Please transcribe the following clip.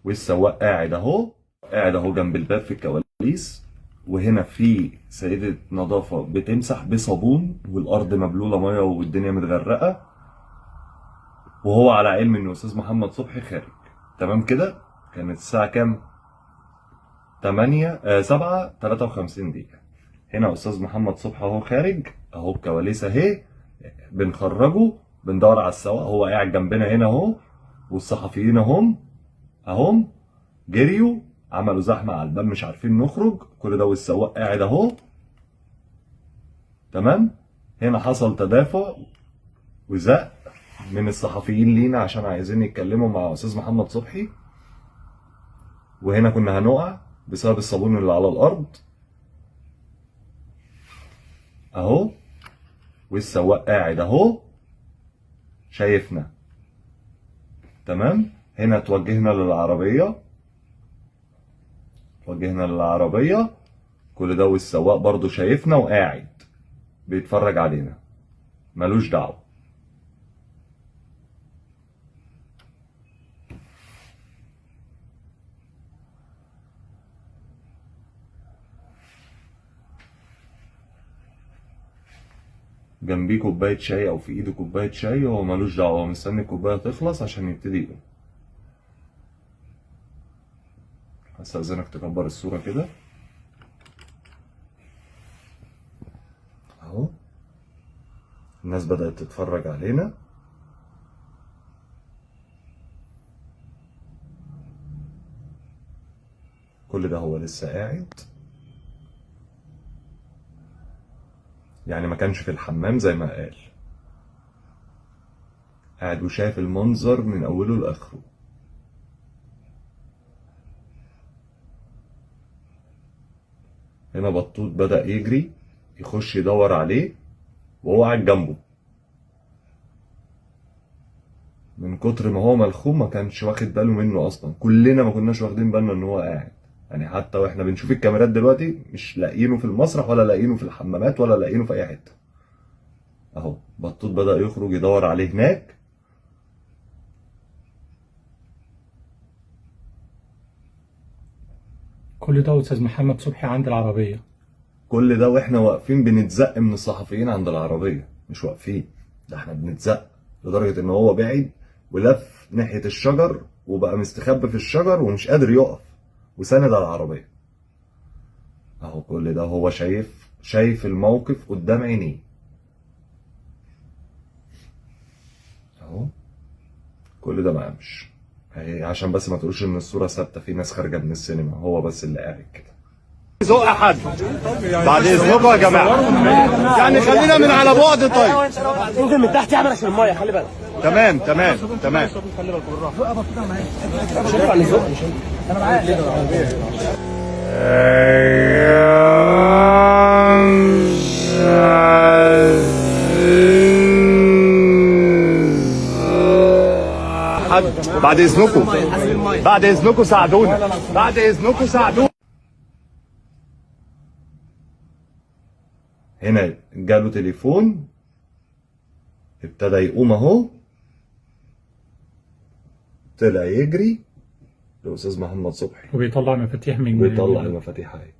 والسواق قاعد اهو، قاعد اهو جنب الباب في الكواليس. وهنا في سيدة نظافة بتمسح بصابون، والأرض مبلولة مية والدنيا متغرقة، وهو على علم إن أستاذ محمد صبحي خارج. تمام كده؟ كانت الساعة كام؟ 7:53. هنا أستاذ محمد صبحي أهو خارج، أهو الكواليس أهي، بنخرجه، بندور على السواق، هو قاعد جنبنا هنا أهو، والصحفيين أهم جريوا، عملوا زحمة على الباب مش عارفين نخرج، كل ده والسواق قاعد أهو. تمام. هنا حصل تدافع وزق من الصحفيين لينا عشان عايزين يتكلموا مع استاذ محمد صبحي، وهنا كنا هنقع بسبب الصابون اللي على الارض اهو، والسواق قاعد اهو شايفنا. تمام. هنا توجهنا للعربية، كل ده والسواق برضو شايفنا وقاعد بيتفرج علينا، ملوش دعوة. جنبيه كوباية شاي أو في إيده كوباية شاي، هو ملوش دعوة، هو مستني الكوباية تخلص عشان يبتدي يقوم. هستأذنك تكبر الصورة كده أهو، الناس بدأت تتفرج علينا. كل ده هو لسه قاعد، يعني ما كانش في الحمام زي ما قال، قاعد وشايف المنظر من أوله لآخره. هنا بطوط بدأ يجري يخش يدور عليه وهو قاعد جنبه، من كتر ما هو ملخوم ما كانش واخد باله منه أصلا، كلنا ما كناش واخدين بالنا إن هو قاعد، يعني حتى واحنا بنشوف الكاميرات دلوقتي مش لاقيينه في المسرح ولا لاقيينه في الحمامات ولا لاقيينه في أي حتة. أهو بطوط بدأ يخرج يدور عليه هناك. كل ده أستاذ محمد صبحي عند العربية. كل ده واحنا واقفين بنتزق من الصحفيين عند العربية، مش واقفين، ده احنا بنتزق لدرجة ان هو بعد ولف ناحية الشجر وبقى مستخبي في الشجر ومش قادر يقف وساند على العربية. اهو كل ده هو شايف الموقف قدام عينيه اهو، كل ده ما قامش اهي، عشان بس ما تقولوش ان الصورة ثابتة، في ناس خارجة من السينما، هو بس اللي قاعد كده. زق حد بعد اذنكم يا جماعه، يعني خلينا من على بعد. طيب ممكن من تحت يعمل عشان الميه، خلي بالك. تمام. خلي بالك بالراحه. مش هينفع نزق، مش هينفع. انا معاك. حد بعد اذنكم ساعدونا، هنا جاله تليفون، ابتدى يقوم اهو، طلع يجري لأستاذ محمد صبحي وبيطلع مفاتيح من ويطلع المفاتيح اهي.